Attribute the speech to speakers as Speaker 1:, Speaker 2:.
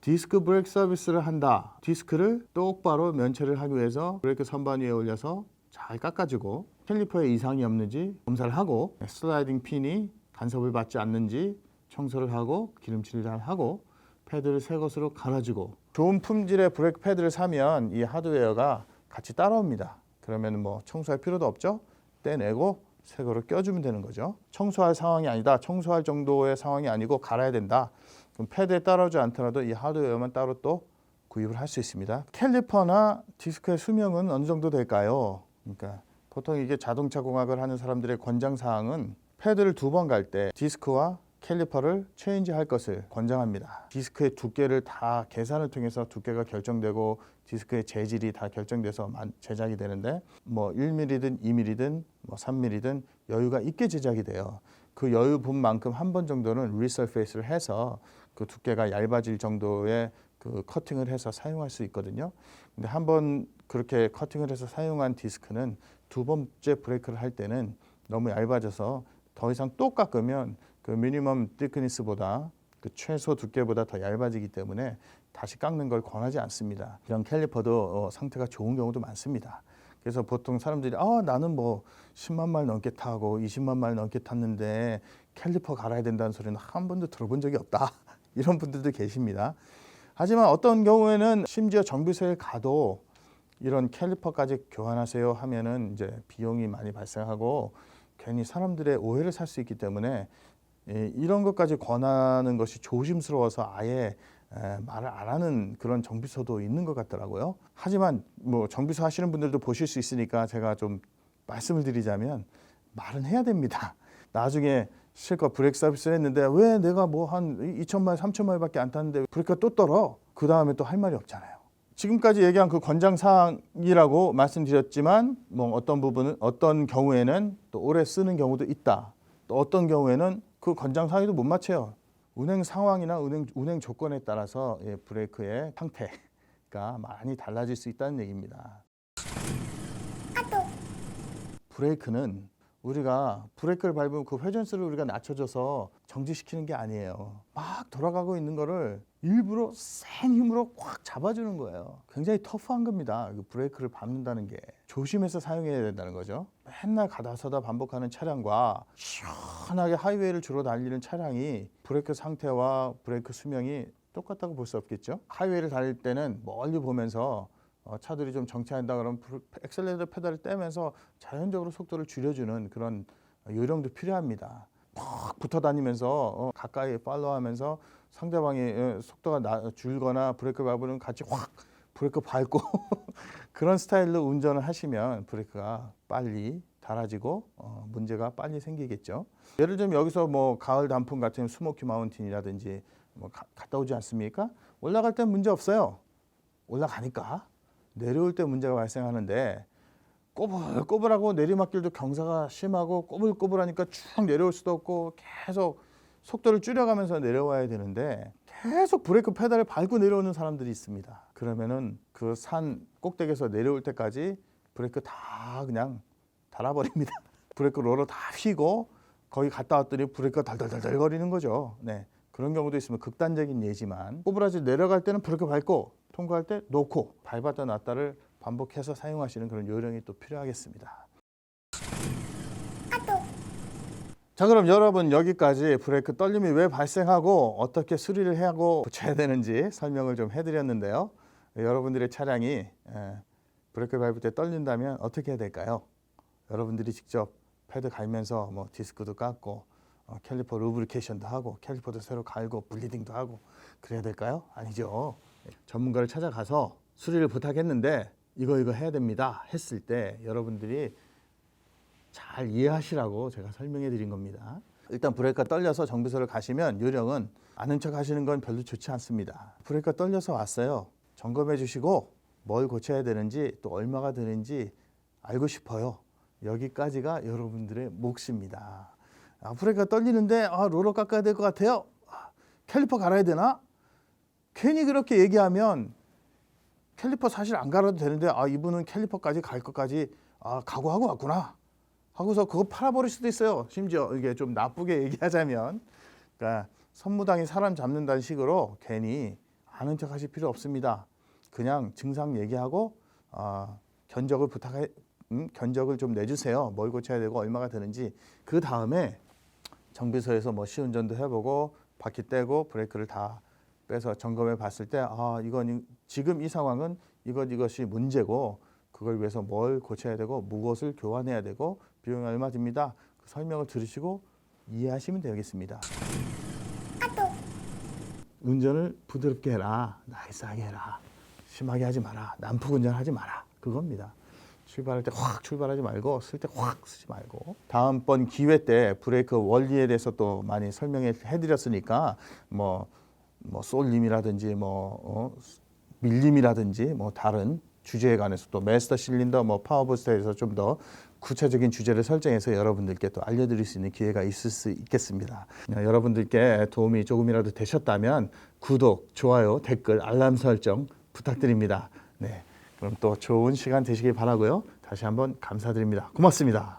Speaker 1: 디스크 브레이크 서비스를 한다. 디스크를 똑바로 면체를 하기 위해서 브레이크 선반 위에 올려서 잘 깎아주고 캘리퍼에 이상이 없는지 검사를 하고 슬라이딩 핀이 간섭을 받지 않는지 청소를 하고 기름칠을 잘 하고 패드를 새 것으로 갈아주고 좋은 품질의 브레이크 패드를 사면 이 하드웨어가 같이 따라옵니다. 그러면 뭐 청소할 필요도 없죠. 떼내고 새 거로 껴주면 되는 거죠. 청소할 상황이 아니다. 청소할 정도의 상황이 아니고 갈아야 된다. 그럼 패드에 따라오지 않더라도 이 하드웨어만 따로 또 구입을 할 수 있습니다. 캘리퍼나 디스크의 수명은 어느 정도 될까요? 그러니까 보통 이게 자동차 공학을 하는 사람들의 권장 사항은 패드를 2번 갈 때 디스크와 캘리퍼를 체인지할 것을 권장합니다. 디스크의 두께를 다 계산을 통해서 두께가 결정되고 디스크의 재질이 다 결정돼서 제작이 되는데 뭐 1mm든 2mm든 뭐 3mm든 여유가 있게 제작이 돼요. 그 여유 분 만큼 한 번 정도는 리서페이스를 해서 그 두께가 얇아질 정도의 그 커팅을 해서 사용할 수 있거든요. 근데 한번 그렇게 커팅을 해서 사용한 디스크는 2번째 브레이크를 할 때는 너무 얇아져서 더 이상 또 깎으면 그 미니멈 thickness보다 그 최소 두께보다 더 얇아지기 때문에 다시 깎는 걸 권하지 않습니다. 이런 캘리퍼도 상태가 좋은 경우도 많습니다. 그래서 보통 사람들이 나는 뭐 10만 마일 넘게 타고 20만 마일 넘게 탔는데 캘리퍼 갈아야 된다는 소리는 한 번도 들어본 적이 없다. 이런 분들도 계십니다. 하지만 어떤 경우에는 심지어 정비소에 가도 이런 캘리퍼까지 교환하세요 하면은 이제 비용이 많이 발생하고 괜히 사람들의 오해를 살 수 있기 때문에 이런 것까지 권하는 것이 조심스러워서 아예 말을 안 하는 그런 정비소도 있는 것 같더라고요. 하지만 뭐 정비소 하시는 분들도 보실 수 있으니까 제가 좀 말씀을 드리자면 말은 해야 됩니다. 나중에 실컷 브레이크 서비스를 했는데 왜 내가 뭐 한 2,000마일, 3,000마일밖에 안 탔는데 브레이크가 또 떨어? 그 다음에 또 할 말이 없잖아요. 지금까지 얘기한 그 권장 사항이라고 말씀드렸지만 뭐 어떤 부분은 어떤 경우에는 또 오래 쓰는 경우도 있다. 또 어떤 경우에는 그 권장 사항에도 못 맞춰요. 운행 상황이나 운행 조건에 따라서 브레이크의 상태가 많이 달라질 수 있다는 얘기입니다. 브레이크는 우리가 브레이크를 밟으면 그 회전수를 우리가 낮춰줘서 정지시키는 게 아니에요. 막 돌아가고 있는 거를 일부러 센 힘으로 꽉 잡아주는 거예요. 굉장히 터프한 겁니다. 그 브레이크를 밟는다는 게. 조심해서 사용해야 된다는 거죠. 맨날 가다 서다 반복하는 차량과 시원하게 하이웨이를 주로 달리는 차량이 브레이크 상태와 브레이크 수명이 똑같다고 볼 수 없겠죠. 하이웨이를 달릴 때는 멀리 보면서 차들이 좀 정차한다 그러면 엑셀레이터 페달을 떼면서 자연적으로 속도를 줄여주는 그런 요령도 필요합니다. 팍 붙어 다니면서 가까이 팔로우하면서 상대방이 속도가 줄거나 브레이크 밟으면 같이 확 브레이크 밟고 그런 스타일로 운전을 하시면 브레이크가 빨리 닳아지고 문제가 빨리 생기겠죠. 예를 들면 여기서 뭐 가을 단풍 같은 스모키 마운틴이라든지 뭐 갔다 오지 않습니까? 올라갈 땐 문제 없어요. 올라가니까. 내려올 때 문제가 발생하는데 꼬불꼬불하고 내리막길도 경사가 심하고 꼬불꼬불하니까 쭉 내려올 수도 없고 계속 속도를 줄여가면서 내려와야 되는데 계속 브레이크 페달을 밟고 내려오는 사람들이 있습니다. 그러면은 그 산 꼭대기에서 내려올 때까지 브레이크 다 그냥 닳아버립니다. 브레이크 로러 다 휘고 거기 갔다 왔더니 브레이크가 달달달달 거리는 거죠. 네, 그런 경우도 있으면 극단적인 예지만 꼬부라지 내려갈 때는 브레이크 밟고 통과할 때 놓고 밟았다 놨다를 반복해서 사용하시는 그런 요령이 또 필요하겠습니다. 자, 그럼 여러분 여기까지 브레이크 떨림이 왜 발생하고 어떻게 수리를 하고 고쳐야 되는지 설명을 좀 해드렸는데요. 여러분들의 차량이 브레이크 밟을 때 떨린다면 어떻게 해야 될까요? 여러분들이 직접 패드 갈면서 뭐 디스크도 깎고 캘리퍼 루브리케이션도 하고 캘리퍼도 새로 갈고 블리딩도 하고 그래야 될까요? 아니죠. 전문가를 찾아가서 수리를 부탁했는데 이거 해야 됩니다 했을 때 여러분들이 잘 이해하시라고 제가 설명해 드린 겁니다. 일단 브레이크가 떨려서 정비소를 가시면 요령은 아는 척 하시는 건 별로 좋지 않습니다. 브레이크가 떨려서 왔어요. 점검해 주시고 뭘 고쳐야 되는지 또 얼마가 드는지 알고 싶어요. 여기까지가 여러분들의 몫입니다. 브레이크가 떨리는데 로러 깎아야 될 것 같아요. 캘리퍼 갈아야 되나? 괜히 그렇게 얘기하면 캘리퍼 사실 안 갈아도 되는데 이분은 캘리퍼까지 갈 것까지 각오하고 왔구나 하고서 그거 팔아버릴 수도 있어요. 심지어 이게 좀 나쁘게 얘기하자면 그러니까 선무당이 사람 잡는다는 식으로 괜히 아는 척 하실 필요 없습니다. 그냥 증상 얘기하고 견적을 견적을 좀 내주세요. 뭘 고쳐야 되고 얼마가 드는지. 그 다음에 정비소에서 뭐 시운전도 해보고 바퀴 떼고 브레이크를 다 빼서 점검해 봤을 때 이건 지금 이 상황은 이것이 문제고 그걸 위해서 뭘 고쳐야 되고 무엇을 교환해야 되고 비용이 얼마 듭니다. 그 설명을 들으시고 이해하시면 되겠습니다. 운전을 부드럽게 해라. 나이스하게 해라. 심하게 하지 마라. 난폭 운전하지 마라. 그겁니다. 출발할 때 확 출발하지 말고 쓸 때 확 쓰지 말고. 다음번 기회 때 브레이크 원리에 대해서 또 많이 설명해 드렸으니까 뭐 쏠림이라든지 밀림이라든지 다른 주제에 관해서 또 마스터 실린더 파워부스터에서 좀 더 구체적인 주제를 설정해서 여러분들께 또 알려드릴 수 있는 기회가 있을 수 있겠습니다. 여러분들께 도움이 조금이라도 되셨다면 구독, 좋아요, 댓글, 알람 설정 부탁드립니다. 네, 그럼 또 좋은 시간 되시길 바라고요. 다시 한번 감사드립니다. 고맙습니다.